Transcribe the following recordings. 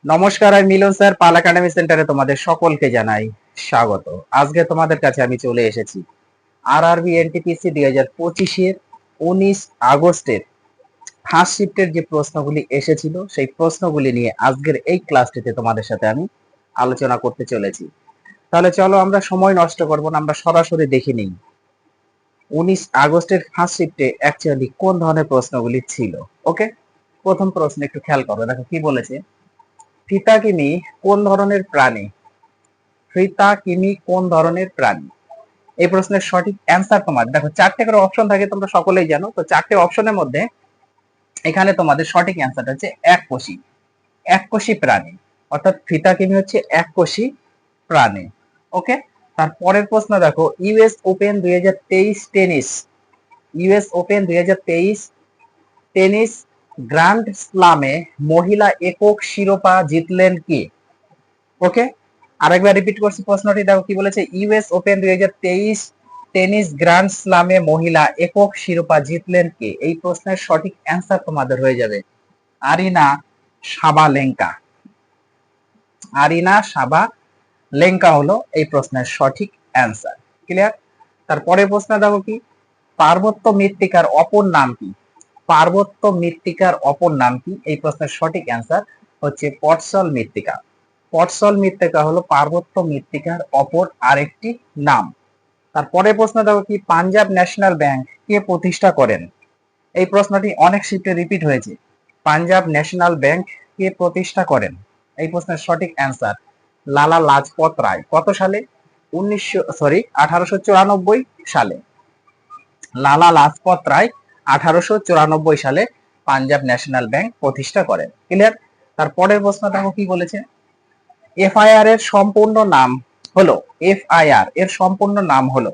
নমস্কার, আমি মিলন স্যার, পাল একাডেমি সেন্টারে তোমাদের সকলকে জানাই স্বাগত। আজকে তোমাদের কাছে আমি চলে এসেছি আরআরবি এনটিপিসি 2025-এর 19 আগস্টের ফার্স্ট শিফটের যে প্রশ্নগুলি এসেছিল সেই প্রশ্নগুলি নিয়ে আজকের এই ক্লাসটিতে তোমাদের সাথে আমি আলোচনা করতে চলেছি। তাহলে চলো আমরা সময় নষ্ট করব না, আমরা সরাসরি দেখে নিই 19 আগস্টের ফার্স্ট শিফটে অ্যাকচুয়ালি কোন ধরনের প্রশ্নগুলি ছিল। ওকে, প্রথম প্রশ্ন একটু খেয়াল করো, দেখো কি বলেছে। ফিতাকিমি কোন ধরনের প্রাণী? ফিতাকিমি কোন ধরনের প্রাণী? এই প্রশ্নের সঠিক অ্যান্সার তোমার দেখো, চারটে করে অপশন থাকে, তোমরা সকলেই জানো। তো চারটে অপশনের মধ্যে এখানে তোমাদের সঠিক অ্যান্সারটা হচ্ছে এককোষী। এককোষী প্রাণী, অর্থাৎ ফিতাকিমি হচ্ছে এককোষী প্রাণী। ওকে, তারপরের প্রশ্ন দেখো, US open 2023 tennis, US open 2023 tennis grand স্লামে মহিলা একক শিরোপা জিতলেন কে? ওকে, আরেকবার রিপিট করছি প্রশ্নটি, দেখো কি বলেছে। ইউএস ওপেন 2023 টেনিস গ্র্যান্ড স্লামে মহিলা একক শিরোপা জিতলেন কে? এই প্রশ্নের সঠিক অ্যান্সার তোমাদের হয়ে যাবে আরিনা সাবালেঙ্কা। আরিনা সাবালেঙ্কা হলো এই প্রশ্নের সঠিক অ্যান্সার। ক্লিয়ার? তারপরে প্রশ্ন দেখো কি, পার্বত্য মৃত্তিকার অপর নাম কি? পার্বত্য মৃত্তিকার অপর নাম কি? এই প্রশ্নের সঠিক অ্যান্সার হচ্ছে পটসল মৃত্তিকা। পটসল মৃত্তিকা হলো পার্বত্য মৃত্তিকার অপর আরেকটি নাম। তারপরে প্রশ্ন দেখো কি, পাঞ্জাব ন্যাশনাল ব্যাংক কে প্রতিষ্ঠা করেন? এই প্রশ্নটি অনেক শিফটে রিপিট হয়েছে। পাঞ্জাব ন্যাশনাল ব্যাংক কে প্রতিষ্ঠা করেন? এই প্রশ্নের সঠিক অ্যান্সার লালা লাজপত রায়। কত সালে? 1894 সালে। লালা লাজপত রায় 1894 সালে পাঞ্জাব ন্যাশনাল ব্যাংক প্রতিষ্ঠা করেন। ক্লিয়ার? তারপরের প্রশ্ন দেখো কি বলেছে। এফআইআর এর সম্পূর্ণ নাম হলো, এফআইআর এর সম্পূর্ণ নাম হলো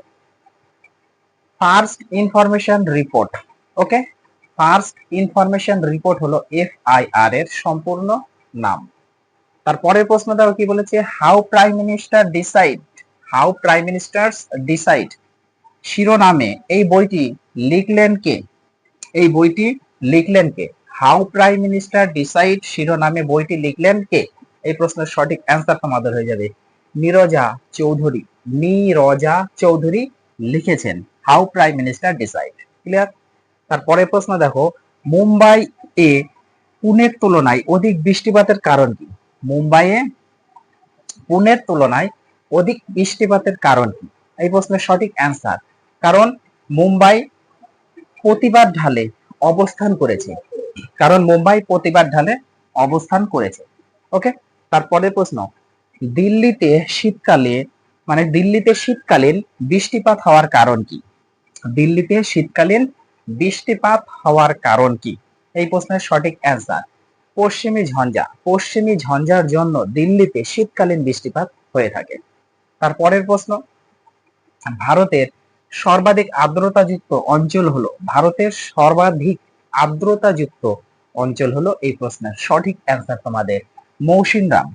ফার্স্ট ইনফরমেশন রিপোর্ট। ওকে, ফার্স্ট ইনফরমেশন রিপোর্ট হলো এফআইআর এর সম্পূর্ণ নাম। তারপরের প্রশ্ন দেখো কি বলেছে। How prime minister decide, how prime ministers decide শিরোনামে এই বইটি লিখলেন কে? এই বইটি লিখলেন কে? হাউ প্রাইম মিনিস্টার ডিসাইড শিরোনামে বইটি লিখলেন কে? এই প্রশ্নের সঠিক অ্যান্সার তোমাদের হয়ে যাবে নীরজা চৌধুরী। নীরজা চৌধুরী লিখেছেন how prime minister decide. Clear? তারপরে প্রশ্ন দেখো, মুম্বাই এ পুনের তুলনায় অধিক বৃষ্টিপাতের কারণ কি? মুম্বাইয়ে পুনের তুলনায় অধিক বৃষ্টিপাতের কারণ কি? এই প্রশ্নের সঠিক অ্যান্সার কারণ মুম্বাই প্রতিবাদ ঢালে অবস্থান করেছে। কারণ মুম্বাই প্রতিবাদ ঢালে অবস্থান করেছে। ওকে, তারপরে প্রশ্ন, দিল্লিতে শীতকালে দিল্লিতে শীতকালীন বৃষ্টিপাত হওয়ার কারণ কি? দিল্লিতে শীতকালীন বৃষ্টিপাত হওয়ার কারণ কি? এই প্রশ্নের সঠিক অ্যান্সার পশ্চিমী ঝঞ্ঝা। পশ্চিমী ঝঞ্ঝার জন্য দিল্লিতে শীতকালীন বৃষ্টিপাত হয়ে থাকে। তারপরের প্রশ্ন, ভারতের সর্বাধিক আর্দ্রতাযুক্ত অঞ্চল হলো, ভারতের সর্বাধিক আর্দ্রতাযুক্ত অঞ্চল হলো এই প্রশ্নের সঠিক অ্যান্সার তোমাদের মৌসিনরাম।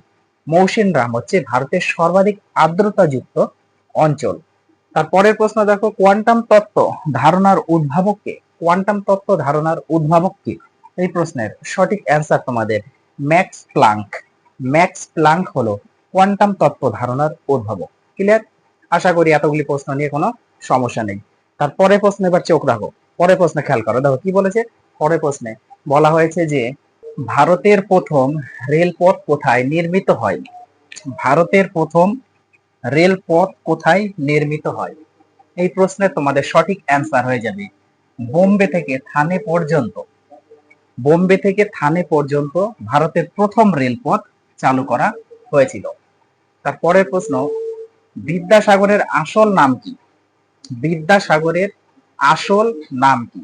মৌসিনরাম হচ্ছে ভারতের সর্বাধিক আর্দ্রতাযুক্ত অঞ্চল। তারপরের প্রশ্ন দেখো, কোয়ান্টাম তত্ত্ব ধারণার উদ্ভাবক কে? কোয়ান্টাম তত্ত্ব ধারণার উদ্ভাবক কে? এই প্রশ্নের সঠিক অ্যান্সার তোমাদের ম্যাক্স প্লাঙ্ক। ম্যাক্স প্লাঙ্ক হলো কোয়ান্টাম তত্ত্ব ধারণার উদ্ভাবক। ক্লিয়ার? আশা করি এতগুলি প্রশ্ন নিয়ে কোনো সমস্যা নেই। তারপরে প্রশ্ন এবার চোখ রাখো, পরের প্রশ্নে খেয়াল করো, দেখো কি বলেছে। পরের প্রশ্নে বলা হয়েছে যে ভারতের প্রথম রেলপথ কোথায় নির্মিত হয়? ভারতের প্রথম রেলপথ কোথায় নির্মিত হয়? এই প্রশ্নের তোমাদের সঠিক অ্যান্সার হয়ে যাবে বোম্বে থেকে থানে পর্যন্ত। বোম্বে থেকে থানে পর্যন্ত ভারতের প্রথম রেলপথ চালু করা হয়েছিল। তারপরের প্রশ্ন, বিদ্যাসাগরের আসল নাম কি? বিদ্যাসাগরের আসল নাম কি?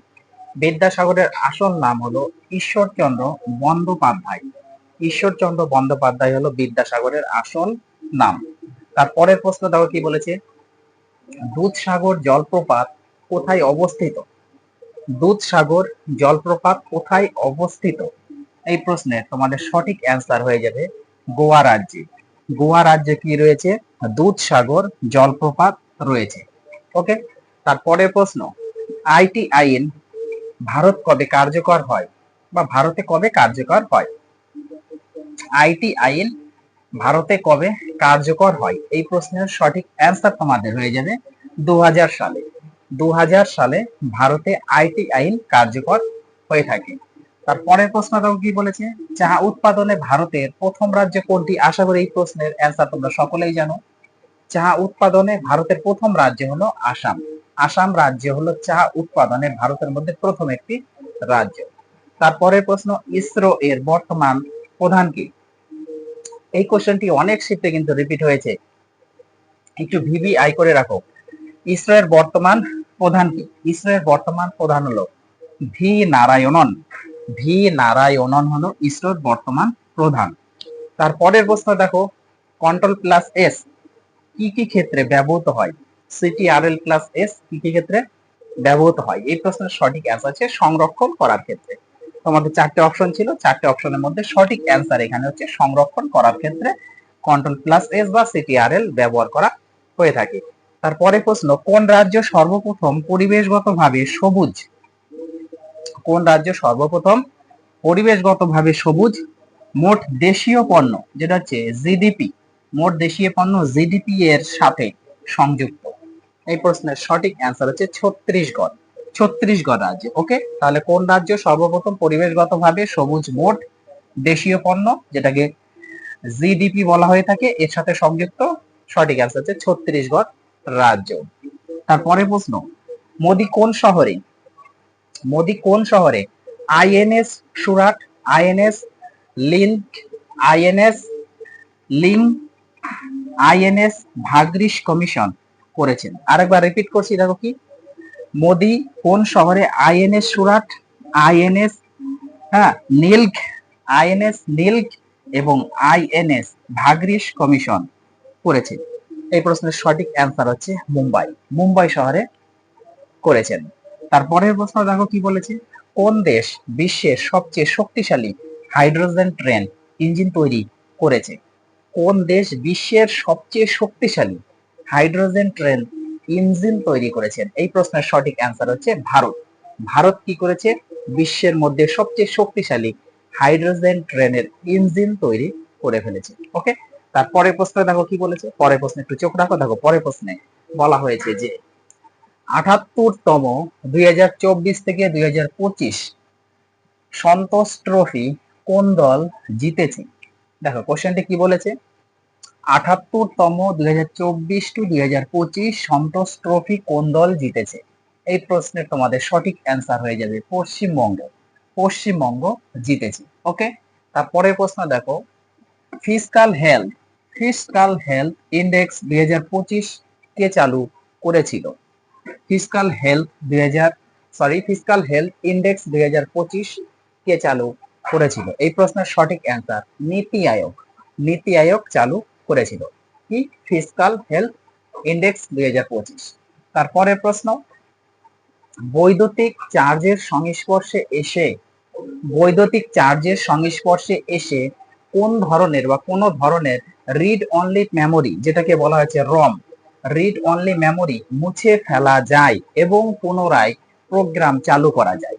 বিদ্যাসাগরের আসল নাম হলো ঈশ্বরচন্দ্র বন্দ্যোপাধ্যায়। ঈশ্বরচন্দ্র বন্দ্যোপাধ্যায় হলো বিদ্যাসাগরের আসল নাম। তারপরের প্রশ্ন দেখো কি বলেছে। দুধসাগর জলপ্রপাত কোথায় অবস্থিত? দুধসাগর জলপ্রপাত কোথায় অবস্থিত? এই প্রশ্নের তোমাদের সঠিক অ্যান্সার হয়ে যাবে গোয়া রাজ্যে। গোয়া রাজ্যে কি রয়েছে? দুধসাগর জলপ্রপাত রয়েছে। ওকে, তারপরের প্রশ্ন, আইটি আইন ভারত কবে কার্যকর হয় বা ভারতে কবে কার্যকর হয়? আইটি আইন ভারতে কবে কার্যকর হয়? এই প্রশ্নের সঠিক অ্যান্সার তোমাদের হয়ে যাবে 2000 সালে। 2000 সালে ভারতে আইটি আইন কার্যকর হয়ে থাকে। তারপরের প্রশ্নটাও কি বলেছে, চা উৎপাদনে ভারতের প্রথম রাজ্য কোনটি? আশা করি এই প্রশ্নের অ্যান্সার তোমরা সকলেই জানো। চা উৎপাদনে ভারতের প্রথম রাজ্য হলো আসাম। আসাম রাজ্য হলো চা উৎপাদনে ভারতের মধ্যে প্রথম একটি রাজ্য। তারপরের প্রশ্ন, ইসরো এর বর্তমান প্রধান কি? এই কোশ্চেনটি অনেক শিফটে কিন্তু রিপিট হয়েছে, একটু ভিভিআই করে রাখো। ইসরো এর বর্তমান প্রধান কি? ইসরো এর বর্তমান প্রধান হলো ভি নারায়ণন। ভি নারায়ণন হলো ইসরোর বর্তমান প্রধান। তারপরের প্রশ্ন দেখো, কন্ট্রোল প্লাস এস কি কি ক্ষেত্রে ব্যবহৃত হয়? সিটিআরএল প্লাস এস কি কি ক্ষেত্রে ব্যবহৃত হয়? এই প্রশ্নের সঠিক অ্যান্সার হচ্ছে সংরক্ষণ করার ক্ষেত্রে। তোমাদের চারটে অপশন ছিল, চারটে অপশনের মধ্যে সঠিক অ্যান্সার এখানে হচ্ছে সংরক্ষণ করার ক্ষেত্রে কন্ট্রোল প্লাস এস বা সিটিআরএল ব্যবহার করা হয়ে থাকে। তারপরে প্রশ্ন, কোন রাজ্য সর্বপ্রথম পরিবেশগতভাবে সবুজ? কোন রাজ্য সর্বপ্রথম পরিবেশগতভাবে সবুজ মোট দেশীয় পণ্য, যেটা হচ্ছে জিডিপি, মোট দেশীয় পণ্য জিডিপি এর সাথে সংযুক্ত? এই প্রশ্নের সঠিক অ্যান্সার হচ্ছে ছত্তিশগড়। ছত্তিশগড় রাজ্য। ওকে, তাহলে কোন রাজ্য সর্বপ্রথম পরিবেশগতভাবে সবুজ মোট দেশীয় পণ্য, যেটাকে জিডিপি বলা হয়ে থাকে, এর সাথে সংযুক্ত? সঠিক অ্যান্সার হচ্ছে ছত্তিশগড় রাজ্য। তারপরে প্রশ্ন, মোদি কোন শহরে মোদি কোন শহরে আইএনএস সুরাট, আইএনএস লিঙ্ক, আইএনএস লিঙ্ক, আইএনএস ভাগ্রিস কমিশন করেছেন? আরেকবার রিপিট করছি, দেখো কি, মোদি কোন শহরে আইএনএস সুরাট, আইএনএস নীলক, আইএনএস নীলক এবং আইএনএস ভাগ্রিস কমিশন করেছেন? এই প্রশ্নের সঠিক অ্যান্সার হচ্ছে মুম্বাই। মুম্বাই শহরে করেছেন। তারপরের প্রশ্ন দেখো কি বলেছে, কোন দেশ বিশ্বের সবচেয়ে শক্তিশালী হাইড্রোজেন ট্রেন ইঞ্জিন তৈরি করেছে? কোন দেশ বিশ্বের সবচেয়ে শক্তিশালী হাইড্রোজেন ট্রেন ইঞ্জিন তৈরি করেছেন? এই প্রশ্নের সঠিক অ্যান্সার হচ্ছে ভারত। ভারত কি করেছে? বিশ্বের মধ্যে সবচেয়ে শক্তিশালী হাইড্রোজেন ট্রেনের ইঞ্জিন তৈরি করে ফেলেছে। ওকে, তারপরের প্রশ্ন দেখো কি বলেছে, পরের প্রশ্নে একটু চোখ রাখো। দেখো পরের প্রশ্নে বলা হয়েছে যে 78তম 2024 থেকে 2025 সন্তোষ ট্রফি কোন দল জিতেছে? দেখো কোশ্চেনটি কি বলেছে, 78তম 2024 টু 2025 সন্তোষ ট্রফি কোন দল জিতেছে? এই প্রশ্নের তোমাদের সঠিক অ্যান্সার হয়ে যাবে পশ্চিমবঙ্গ। পশ্চিমবঙ্গ জিতেছে। ওকে, তারপরের প্রশ্ন দেখো, ফিসকাল হেলথ ইন্ডেক্স 2025 কে চালু করেছিল? ফিসকাল হেলথ ইন্ডেক্স 2025 কে চালু করেছিল? এই প্রশ্নের সঠিক অ্যান্সার নীতি আয়োগ। নীতি আয়োগ চালু করেছিল কি ফিসকাল হেলথ ইন্ডেক্স 2025। তারপরের প্রশ্ন, বৈদ্যুতিক চার্জের সংস্পর্শে এসে কোন ধরনের রিড অনলি মেমোরি, যেটাকে বলা হয়েছে রম, রিড অনলি মেমোরি মুছে ফেলা যায় এবং পুনরায় প্রোগ্রাম চালু করা যায়?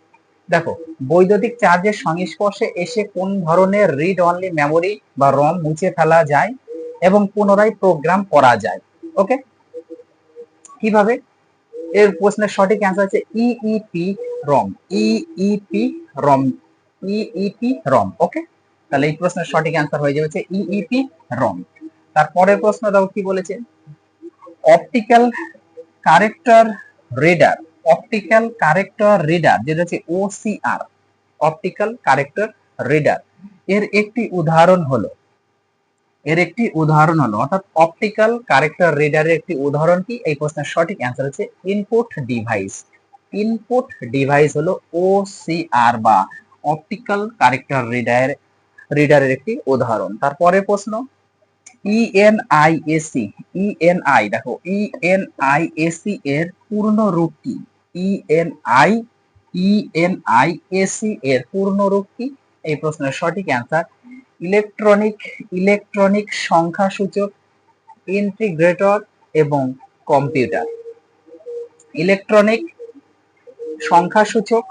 দেখো, বৈদ্যুতিক চার্জের সংস্পর্শে এসে কোন ধরনের রিড অনলি মেমোরি বা রম মুছে ফেলা যায় এবং পুনরায় প্রোগ্রাম করা যায়? ওকে, কিভাবে? এর প্রশ্নের সঠিক অ্যান্সার হচ্ছে ইইপি রম। ইইপি রম, ইইপি রম। ওকে, তাহলে এই প্রশ্নের সঠিক অ্যান্সার হয়ে যাচ্ছে ইইপি রম। তারপরের প্রশ্ন দাও কি বলেছে, অপটিক্যাল কারেক্টর রিডার, যেটা হচ্ছে ওসিআর, অপটিক্যাল কারেক্টর রিডার, এর একটি উদাহরণ হলো অর্থাৎ অপটিক্যাল কারেক্টর রিডারের একটি উদাহরণ কি? এই প্রশ্নের সঠিক অ্যান্সার হচ্ছে ইনপুট ডিভাইস। ইনপুট ডিভাইস হলো ওসিআর বা অপটিক্যাল কারেক্টর রিডারের একটি উদাহরণ। তারপরে প্রশ্ন, ইএনআইএসি এর পূর্ণ রূপ কি? ইএনআইএসি এর পূর্ণ রূপ কি? এই প্রশ্নের সঠিক অ্যান্সার ইলেকট্রনিক সংখ্যাসূচক ইন্টিগ্রেটর এবং কম্পিউটার। ইলেকট্রনিক সংখ্যাসূচক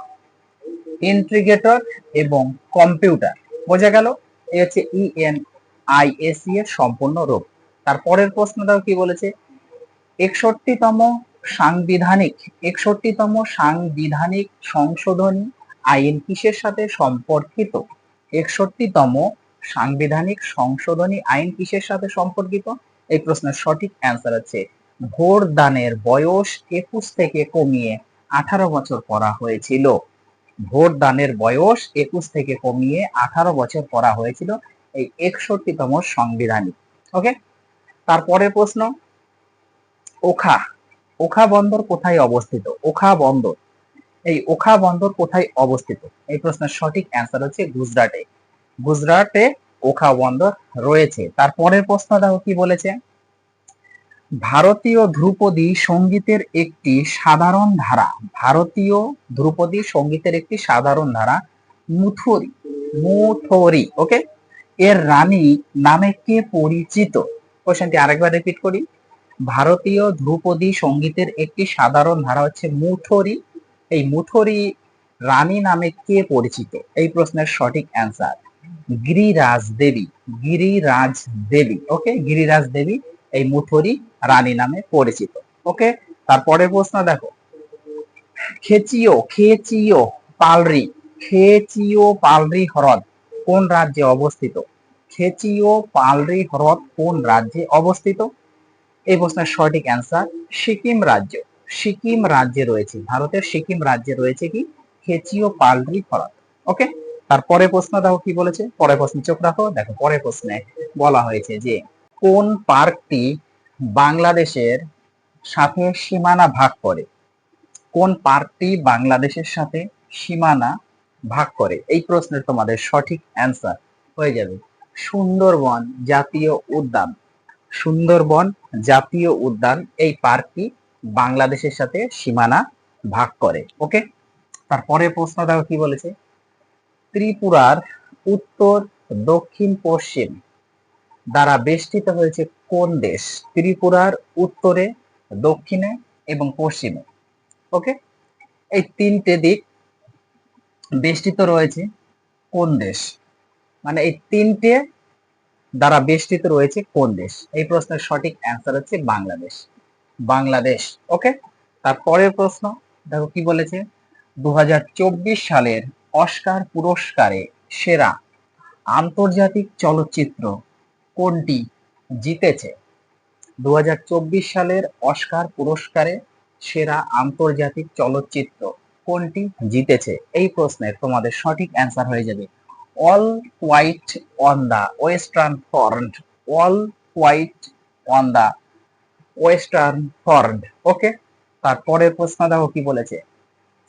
ইন্টিগ্রেটর এবং কম্পিউটার, বোঝা গেল? এই হচ্ছে ইএনআইএসি এর সম্পূর্ণ রূপ। তারপরের প্রশ্নটাও কি বলেছে, 61তম সাংবিধানিক সংশোধনী আইন কিসের সাথে সম্পর্কিত? 61তম সাংবিধানিক সংশোধনী আইন কিসের সাথে সম্পর্কিত? এই প্রশ্নের সঠিক অ্যান্সার হচ্ছে ভোট দানের বয়স 21 থেকে কমিয়ে 18 বছর করা হয়েছিল। ভোট দানের বয়স 21 থেকে কমিয়ে 18 বছর করা হয়েছিল এই 61তম সাংবিধানিক। ওকে, তারপরের প্রশ্ন, ওখা বন্দর কোথায় অবস্থিত? এই ওখা বন্দর কোথায় অবস্থিত? এই প্রশ্নের সঠিক অ্যান্সার হচ্ছে গুজরাটে ওখা বন্দর রয়েছে। তারপরের প্রশ্ন দেখো কি বলেছে, ভারতীয় ধ্রুপদী সঙ্গীতের একটি সাধারণ ধারা মুথুরি, ওকে, এর রানী নামে কে পরিচিত? কোশ্চেনটি আরেকবার রিপিট করি, ভারতীয় ধ্রুপদী সঙ্গীতের একটি সাধারণ ধারা হচ্ছে মুথুরি, এই মুথুরি রানী নামে কে পরিচিত? এই প্রশ্নের সঠিক অ্যান্সার গিরিরাজ দেবী। ওকে, গিরিরাজ দেবী এই মুথুরি রানী নামে পরিচিত। ওকে, তারপরের প্রশ্ন দেখো, খেচিও পালরি হ্রদ কোন রাজ্যে অবস্থিত? খেচিও পালরি হ্রদ কোন রাজ্যে অবস্থিত? এই প্রশ্নের সঠিক অ্যান্সার সিকিম রাজ্যে রয়েছে, ভারতের সিকিম রাজ্যে রয়েছে কি খেচিও পালরি হ্রদ। ওকে, তারপরে প্রশ্ন দেখো কি বলেছে, পরের প্রশ্ন চোখ রাখো, দেখো পরের প্রশ্নে বলা হয়েছে যে কোন পার্কটি বাংলাদেশের সাথে সীমানা ভাগ করে? কোন পার্কটি বাংলাদেশের সাথে সীমানা ভাগ করে? এই প্রশ্নের তোমাদের সঠিক অ্যান্সার হয়ে যাবে সুন্দরবন জাতীয় উদ্যান এই পার্কটি বাংলাদেশের সাথে সীমানা ভাগ করে। ওকে, তারপরে প্রশ্ন দেখো কি বলেছে, ত্রিপুরার উত্তর, দক্ষিণ, পশ্চিম দ্বারা বেষ্টিত হয়েছে কোন দেশ? ত্রিপুরার উত্তরে, দক্ষিণে এবং পশ্চিমে। ওকে, এই তিনটে দিক বেষ্টিত রয়েছে কোন দেশ? মানে এই তিনটে দ্বারা বেষ্টিত রয়েছে কোন দেশ? এই প্রশ্নের সঠিক অ্যান্সার হচ্ছে বাংলাদেশ। ওকে, তারপরের প্রশ্ন দেখো কি বলেছে, 2024 সালের অস্কার পুরস্কারে সেরা আন্তর্জাতিক চলচ্চিত্র কোনটি জিতেছে? 2024 সালের অস্কার পুরস্কারে সেরা আন্তর্জাতিক চলচ্চিত্র কোনটি জিতেছে? এই প্রশ্নের তোমাদের সঠিক অ্যান্সার হয়ে যাবে all quiet on the western front. Okay, তারপরের প্রশ্ন দেখো কি বলেছে,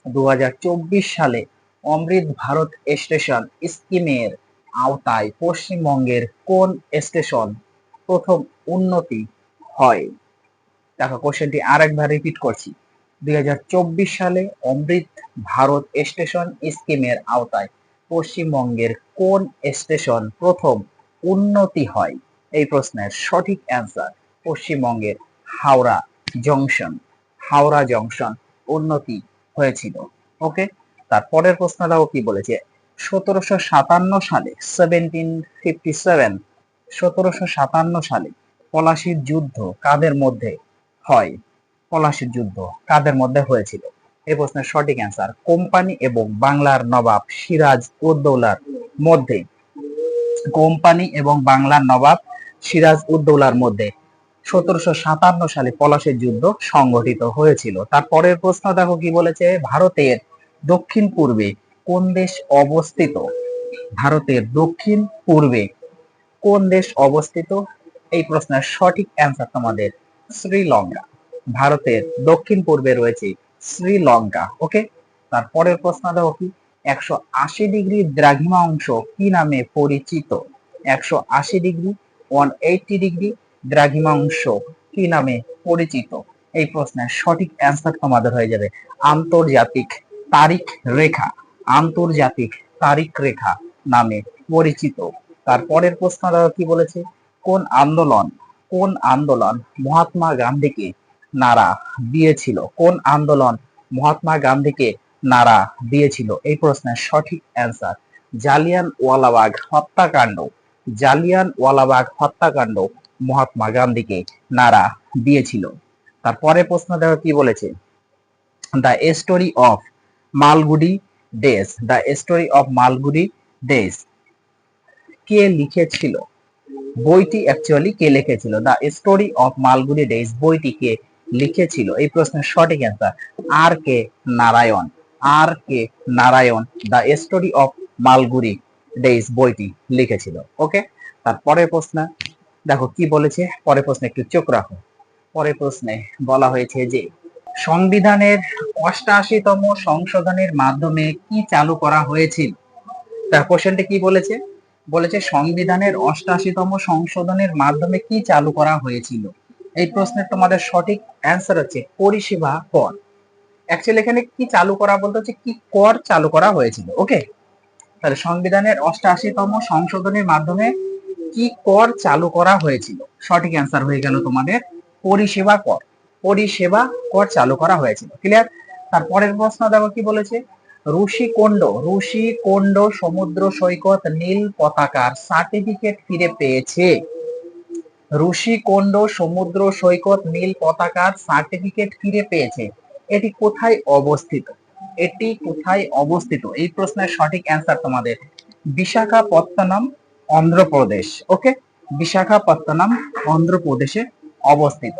2024 সালে অমৃত ভারত স্টেশন স্কিমের আওতায় পশ্চিমবঙ্গের কোন স্টেশন প্রথম উন্নতি হয়? দেখো কোশ্চেনটি আরেকবার রিপিট করছি, 2024 সালে অমৃত ভারত স্টেশন স্কিমের আওতায় পশ্চিমবঙ্গের কোন স্টেশন প্রথম উন্নতি হয়? এই প্রশ্নের সঠিক অ্যান্সার পশ্চিমবঙ্গের হাওড়া জংশন উন্নতি হয়েছিল। ওকে, তারপরের প্রশ্নটাও কি বলেছে, 1757 সালে পলাশীর যুদ্ধ কাদের মধ্যে হয়? পলাশীর যুদ্ধ কাদের মধ্যে হয়েছিল? এই প্রশ্নের সঠিক অ্যান্সার কোম্পানি এবং বাংলার নবাব সিরাজ উদ্দৌলার মধ্যে 1757 সালে পলাশীর যুদ্ধ সংঘটিত হয়েছিল। তারপরের প্রশ্ন দেখো কি বলেছে, ভারতের দক্ষিণ পূর্বে কোন দেশ অবস্থিত? ভারতের দক্ষিণ পূর্বে কোন দেশ অবস্থিত? এই প্রশ্নের সঠিক অ্যান্সার তোমাদের শ্রীলঙ্কা। ভারতের দক্ষিণ পূর্বে রয়েছে শ্রীলঙ্কা। ওকে, তারপরের প্রশ্ন দেখো কি, 180 ডিগ্রি দ্রাঘিমা অংশ কি নামে পরিচিত? 180 ডিগ্রি 180 ডিগ্রি দ্রাঘিমা অংশ কি নামে পরিচিত? এই প্রশ্নের সঠিক অ্যান্সার তোমাদের হয়ে যাবে আন্তর্জাতিক তারিখ রেখা নামে পরিচিত। তারপরের প্রশ্ন কি বলেছে, কোন আন্দোলন মহাত্মা গান্ধীকে নাড়া দিয়েছিল? এই প্রশ্নের সঠিক অ্যান্সার জালিয়ানওয়ালাবাগ হত্যাকাণ্ড, জালিয়ানওয়ালাবাগ হত্যাকাণ্ড মহাত্মা গান্ধীকে নাড়া দিয়েছিল। তারপরে প্রশ্ন দেখো কি বলেছে, the story of Malgudi days, the story of Malgudi days কে লিখেছিল? বইটি অ্যাকচুয়ালি কে লিখেছিল? The story of Malgudi days বইটি কে লিখেছিল? এই প্রশ্নের সঠিক answer R K Narayan, R K Narayan the story of Malgudi days বইটি লিখেছিল। ওকে, তারপরের প্রশ্ন দেখো কি বলেছে, পরের প্রশ্নে একটু চোখ রাখো। পরের প্রশ্নে বলা হয়েছে যে সংবিধানের ৮৮তম সংশোধনের মাধ্যমে কি চালু করা হয়েছিল? তার কোশ্চেনটা কি বলেছে, বলেছে সংবিধানের ৮৮তম সংশোধনের মাধ্যমে কি চালু করা হয়েছিল? এই প্রশ্নের তোমাদের সঠিক অ্যান্সার হচ্ছে পরিষেবা কর। অ্যাকচুয়ালি এখানে কি চালু করা বলতে হচ্ছে কি কর চালু করা হয়েছিল। ওকে, তাহলে সংবিধানের ৮৮তম সংশোধনের মাধ্যমে কি কর চালু করা হয়েছিল? সঠিক অ্যান্সার হয়ে গেল তোমাদের পরিষেবা কর, পরিষেবা কর চালু করা হয়েছিল। ক্লিয়ার? তারপরের প্রশ্ন দেখো কি বলেছে, ঋষিকুণ্ড সমুদ্র সৈকত নীল পতাকার সার্টিফিকেট ফিরে পেয়েছে। ঋষিকুণ্ড সমুদ্র সৈকত নীল পতাকার সার্টিফিকেট ফিরে পেয়েছে, এটি কোথায় অবস্থিত? এটি কোথায় অবস্থিত? এই প্রশ্নের সঠিক অ্যান্সার তোমাদের বিশাখাপত্তনম, অন্ধ্রপ্রদেশ। ওকে, বিশাখাপত্তনম অন্ধ্রপ্রদেশে অবস্থিত।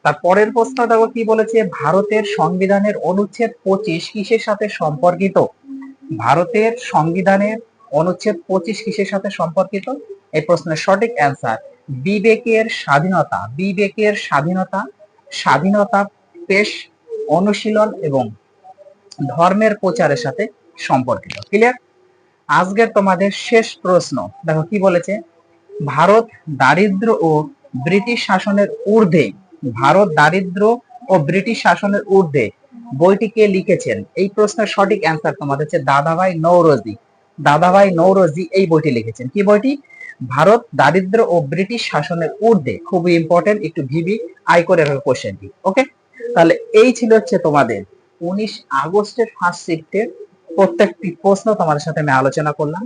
তারপরের প্রশ্ন দেখো কি বলেছে, ভারতের সংবিধানের অনুচ্ছেদ ২৫ কিসের সাথে সম্পর্কিত? ভারতের সংবিধানের অনুচ্ছেদ ২৫ কিসের সাথে সম্পর্কিত? এই প্রশ্নের সঠিক অ্যান্সার বিবেকের স্বাধীনতা, বিবেকের স্বাধীনতা, স্বাধীনতা পেশ, অনুশীলন এবং ধর্মের প্রচারের সাথে সম্পর্কিত। ক্লিয়ার? আজকের তোমাদের শেষ প্রশ্ন দেখো কি বলেছে, ভারত দারিদ্র ও ব্রিটিশ শাসনের ঊর্ধ্বে, ভারত দারিদ্র ও ব্রিটিশ শাসনের ঊর্ধ্বে বইটি কে লিখেছেন? এই প্রশ্নের সঠিক অ্যান্সার তোমাদের হচ্ছে দাদাভাই নওরোজি, দাদাভাই নওরোজি এই বইটি লিখেছেন। কি বইটি? ভারত দারিদ্র ও ব্রিটিশ শাসনের ঊর্ধ্বে। খুবই ইম্পর্টেন্ট, একটু ভিবি আই করে রাখো কোশ্চেনটি। ওকে, তাহলে এই ছিল হচ্ছে তোমাদের 19 আগস্টের ফার্স্ট শিফটের প্রত্যেকটি প্রশ্ন তোমাদের সাথে আমি আলোচনা করলাম।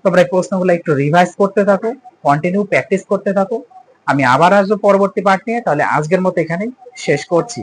তোমরা এই প্রশ্নগুলো একটু রিভাইজ করতে থাকো, কন্টিনিউ প্র্যাকটিস করতে থাকো। আমি আবার আসবো পরবর্তী পার্ট নিয়ে। তাহলে আজকের মতো এখানেই শেষ করছি।